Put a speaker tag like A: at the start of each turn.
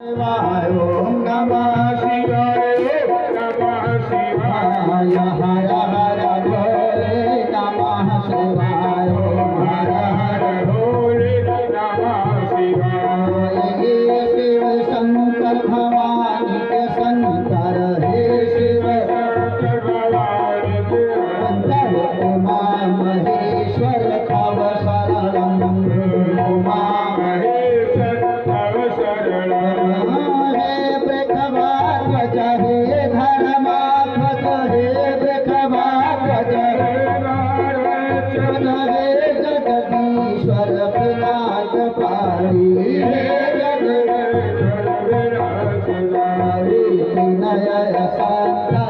A: शिवाय ओम नमः शिवाय नमः शिवाय हर हर भोले नमः शिवाय हर हर भोले नमः शिवाय हे शिव शंकर भवानी के शंकर हे शिव शंकर भवानी के शंकर उमा महेश्वर तव शरणं उमा महेश्वर तव शरणं हे धर्मात्मज हे वृषभाध्वज हे जगदीश्वर विनाश पारी हे जगदीश्वर विनाश पारी विनय शांता